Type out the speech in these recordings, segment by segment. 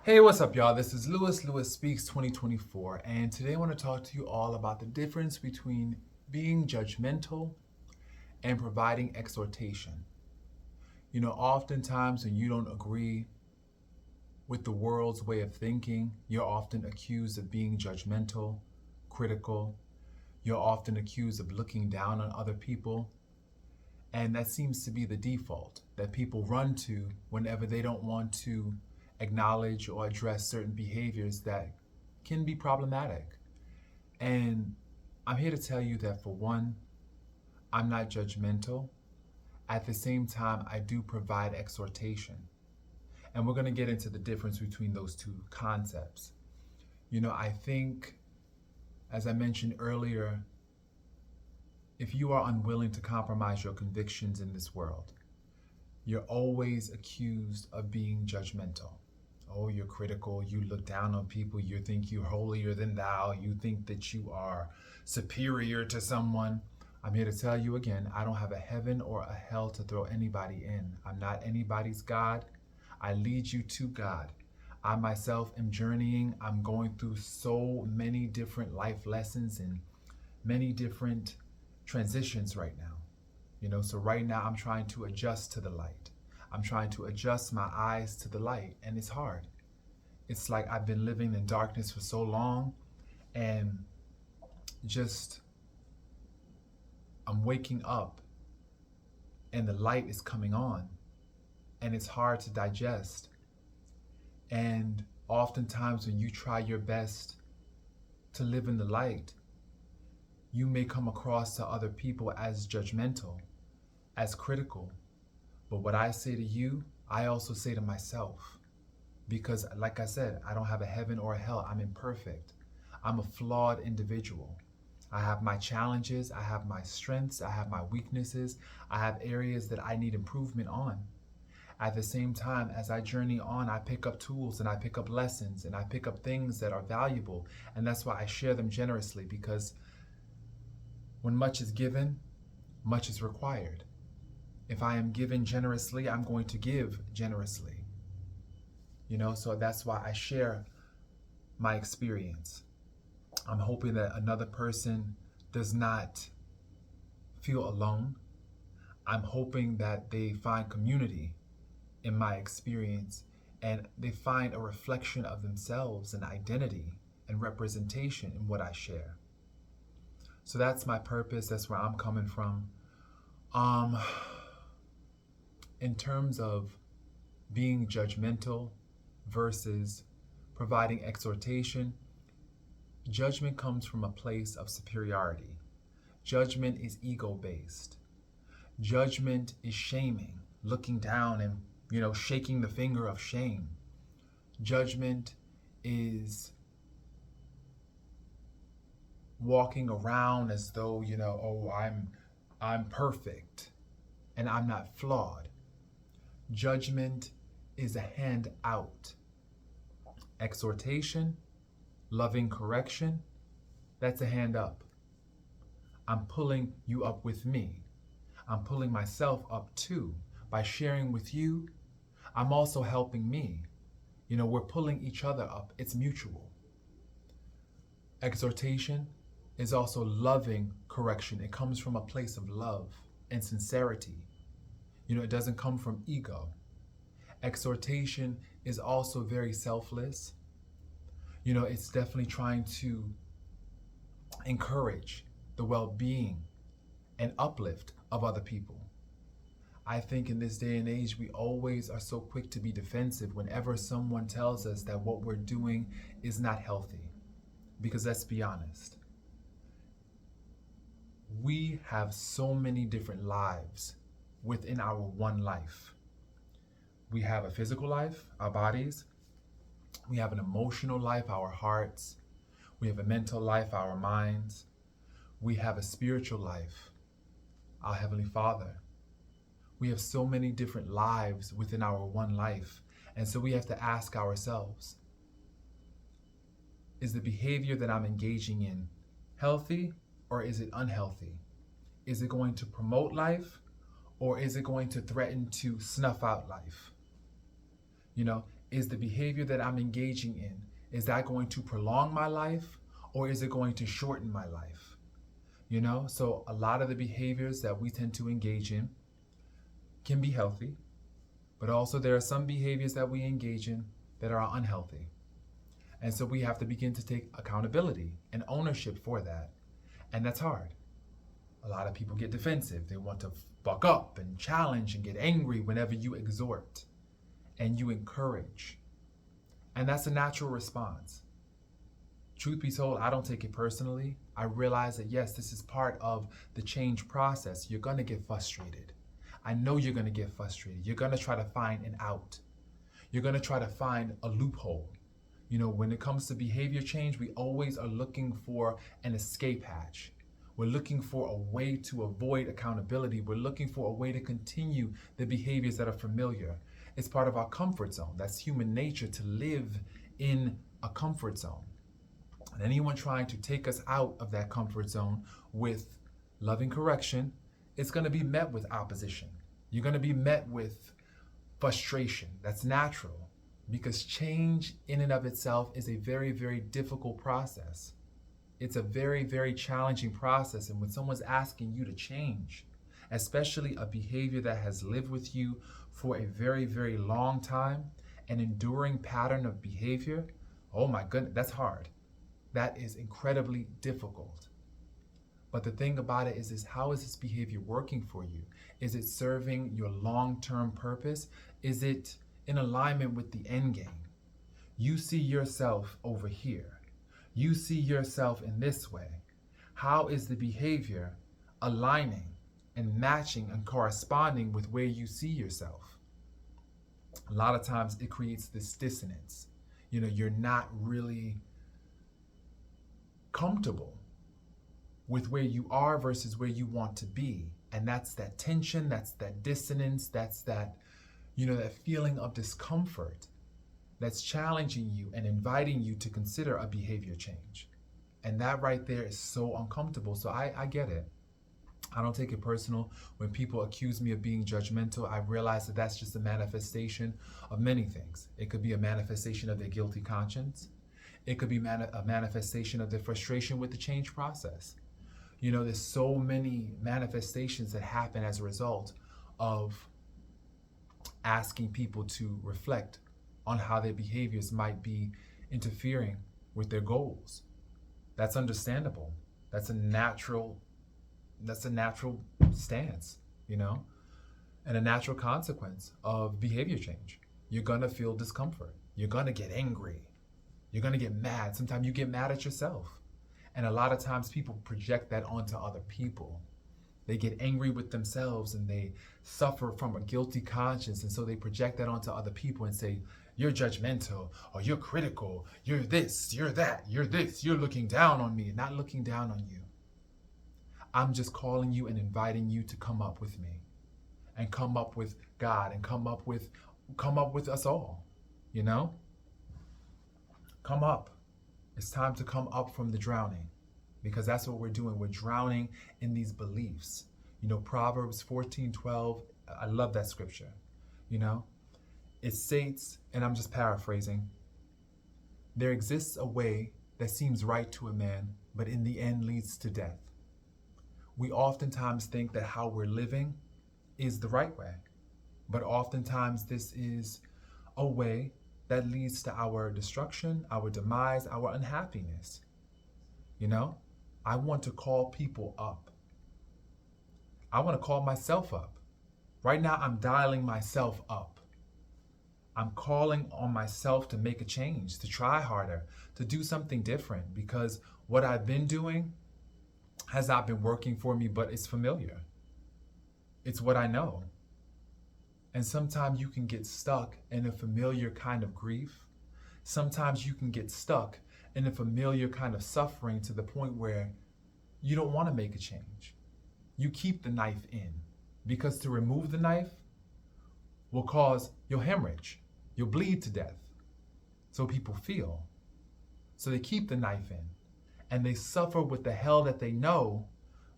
Hey, what's up, y'all? This is Lewis Speaks 2024, and today I want to talk to you all about the difference between being judgmental and providing exhortation. Oftentimes when you don't agree with the world's way of thinking, you're often accused of being judgmental, critical. You're often accused of looking down on other people, and that seems to be the default that people run to whenever they don't want to acknowledge or address certain behaviors that can be problematic. And I'm here to tell you that, for one, I'm not judgmental. At the same time, I do provide exhortation. And we're going to get into the difference between those two concepts. I think, as I mentioned earlier, if you are unwilling to compromise your convictions in this world, you're always accused of being judgmental. Oh, you're critical, you look down on people, you think you're holier than thou, you think that you are superior to someone. I'm here to tell you again, I don't have a heaven or a hell to throw anybody in. I'm not anybody's God. I lead you to God. I myself am journeying. I'm going through so many different life lessons and many different transitions right now. So right now I'm trying to adjust to the light. I'm trying to adjust my eyes to the light, and it's hard. It's like I've been living in darkness for so long, and just I'm waking up and the light is coming on, and it's hard to digest. And oftentimes when you try your best to live in the light, you may come across to other people as judgmental, as critical. But what I say to you, I also say to myself. Because, like I said, I don't have a heaven or a hell. I'm imperfect. I'm a flawed individual. I have my challenges. I have my strengths. I have my weaknesses. I have areas that I need improvement on. At the same time, as I journey on, I pick up tools and I pick up lessons and I pick up things that are valuable. And that's why I share them generously, because when much is given, much is required. If I am given generously, I'm going to give generously. So that's why I share my experience. I'm hoping that another person does not feel alone. I'm hoping that they find community in my experience, and they find a reflection of themselves and identity and representation in what I share. So that's my purpose. That's where I'm coming from. In terms of being judgmental versus providing exhortation, judgment comes from a place of superiority. Judgment is ego-based. Judgment is shaming, looking down and, shaking the finger of shame. Judgment is walking around as though, oh, I'm perfect and I'm not flawed. Judgment is a hand out. Exhortation, loving correction, that's a hand up. I'm pulling you up with me. I'm pulling myself up too. By sharing with you, I'm also helping me. We're pulling each other up. It's mutual. Exhortation is also loving correction. It comes from a place of love and sincerity. It doesn't come from ego. Exhortation is also very selfless. It's definitely trying to encourage the well-being and uplift of other people. I think in this day and age, we always are so quick to be defensive whenever someone tells us that what we're doing is not healthy. Because let's be honest, we have so many different lives within our one life. We have a physical life, our bodies. We have an emotional life, our hearts. We have a mental life, our minds. We have a spiritual life, our Heavenly Father. We have so many different lives within our one life. And so we have to ask ourselves, is the behavior that I'm engaging in healthy or is it unhealthy? Is it going to promote life or is it going to threaten to snuff out life? Is the behavior that I'm engaging in, is that going to prolong my life or is it going to shorten my life? You know, so a lot of the behaviors that we tend to engage in can be healthy, but also there are some behaviors that we engage in that are unhealthy. And so we have to begin to take accountability and ownership for that. And that's hard. A lot of people get defensive. They want to buck up and challenge and get angry whenever you exhort and you encourage. And that's a natural response. Truth be told, I don't take it personally. I realize that yes, this is part of the change process. You're going to get frustrated. I know you're going to get frustrated. You're going to try to find an out. You're going to try to find a loophole. You know, when it comes to behavior change, we always are looking for an escape hatch. We're looking for a way to avoid accountability. We're looking for a way to continue the behaviors that are familiar. It's part of our comfort zone. That's human nature, to live in a comfort zone. And anyone trying to take us out of that comfort zone with loving correction, it's going to be met with opposition. You're going to be met with frustration. That's natural, because change in and of itself is a very, very difficult process. It's a very, very challenging process. And when someone's asking you to change, especially a behavior that has lived with you for a very, very long time, an enduring pattern of behavior, oh my goodness, that's hard. That is incredibly difficult. But the thing about it is how is this behavior working for you? Is it serving your long-term purpose? Is it in alignment with the end game? You see yourself over here. You see yourself in this way. How is the behavior aligning and matching and corresponding with where you see yourself? A lot of times it creates this dissonance. You know, you're not really comfortable with where you are versus where you want to be. And that's that tension, that's that dissonance, that's that, you know, that feeling of discomfort that's challenging you and inviting you to consider a behavior change. And that right there is so uncomfortable. So I get it. I don't take it personal. When people accuse me of being judgmental, I realize that that's just a manifestation of many things. It could be a manifestation of their guilty conscience. It could be a manifestation of their frustration with the change process. You know, there's so many manifestations that happen as a result of asking people to reflect on how their behaviors might be interfering with their goals. That's understandable. That's a natural stance, you know, and a natural consequence of behavior change. You're gonna feel discomfort. You're gonna get angry. You're gonna get mad. Sometimes you get mad at yourself. And a lot of times people project that onto other people. They get angry with themselves and they suffer from a guilty conscience. And so they project that onto other people and say, you're judgmental, or you're critical, you're this, you're that, you're this, you're looking down on me. Not looking down on you. I'm just calling you and inviting you to come up with me and come up with God and come up with us all, you know? Come up. It's time to come up from the drowning, because that's what we're doing. We're drowning in these beliefs. You know, Proverbs 14:12, I love that scripture, you know? It states, and I'm just paraphrasing, there exists a way that seems right to a man, but in the end leads to death. We oftentimes think that how we're living is the right way, but oftentimes this is a way that leads to our destruction, our demise, our unhappiness. You know, I want to call people up. I want to call myself up. Right now, I'm dialing myself up. I'm calling on myself to make a change, to try harder, to do something different, because what I've been doing has not been working for me, but it's familiar. It's what I know. And sometimes you can get stuck in a familiar kind of grief. Sometimes you can get stuck in a familiar kind of suffering to the point where you don't want to make a change. You keep the knife in, because to remove the knife will cause you'll hemorrhage. You'll bleed to death. So people feel. So they keep the knife in and they suffer with the hell that they know,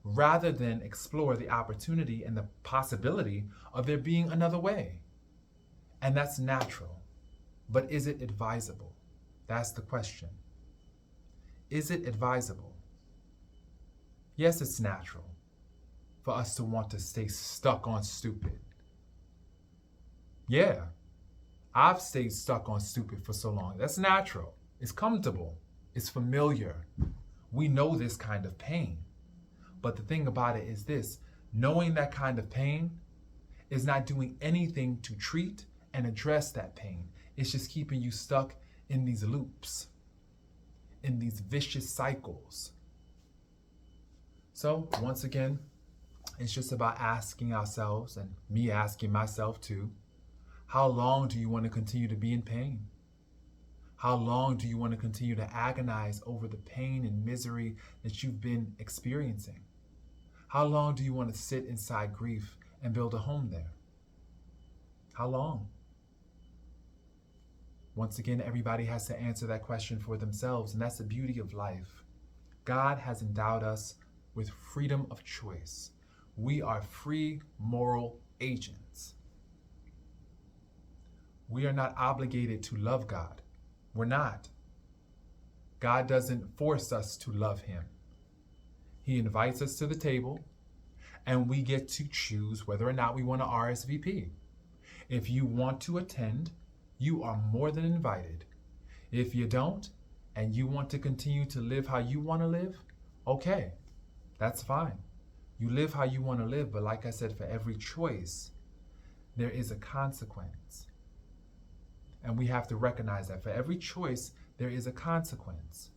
rather than explore the opportunity and the possibility of there being another way. And that's natural. But is it advisable? That's the question. Is it advisable? Yes, it's natural for us to want to stay stuck on stupid. Yeah, I've stayed stuck on stupid for so long. That's natural. It's comfortable. It's familiar. We know this kind of pain. But the thing about it is this, knowing that kind of pain is not doing anything to treat and address that pain. It's just keeping you stuck in these loops, in these vicious cycles. So once again, it's just about asking ourselves, and me asking myself too, how long do you want to continue to be in pain? How long do you want to continue to agonize over the pain and misery that you've been experiencing? How long do you want to sit inside grief and build a home there? How long? Once again, everybody has to answer that question for themselves, and that's the beauty of life. God has endowed us with freedom of choice. We are free moral agents. We are not obligated to love God. We're not. God doesn't force us to love him. He invites us to the table, and we get to choose whether or not we want to RSVP. If you want to attend, you are more than invited. If you don't, and you want to continue to live how you want to live, okay, that's fine. You live how you want to live, but like I said, for every choice, there is a consequence. And we have to recognize that for every choice, there is a consequence.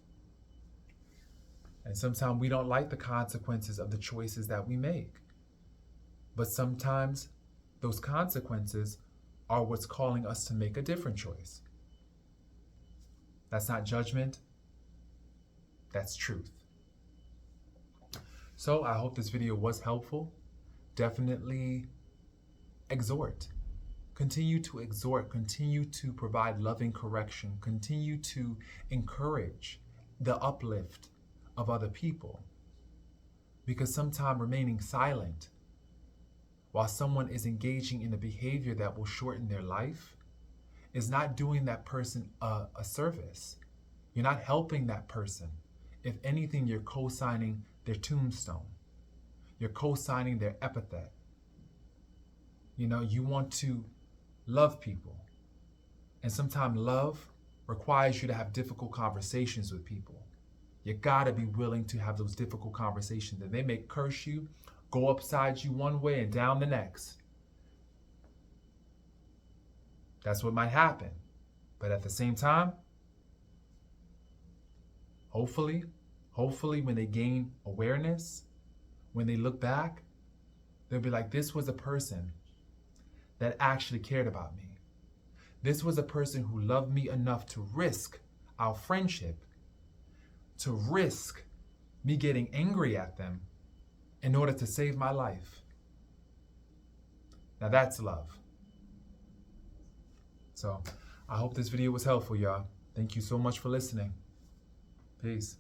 And sometimes we don't like the consequences of the choices that we make. But sometimes those consequences are what's calling us to make a different choice. That's not judgment. That's truth. So I hope this video was helpful. Definitely exhort. Continue to exhort. Continue to provide loving correction. Continue to encourage the uplift of other people. Because sometimes remaining silent while someone is engaging in a behavior that will shorten their life is not doing that person a service. You're not helping that person. If anything, you're co-signing their tombstone. You're co-signing their epithet. You know, you want to love people. And sometimes love requires you to have difficult conversations with people. You gotta be willing to have those difficult conversations. And they may curse you, go upside you one way and down the next. That's what might happen. But at the same time, hopefully when they gain awareness, when they look back, they'll be like, this was a person that actually cared about me. This was a person who loved me enough to risk our friendship, to risk me getting angry at them in order to save my life. Now that's love. So I hope this video was helpful, y'all. Thank you so much for listening. Peace.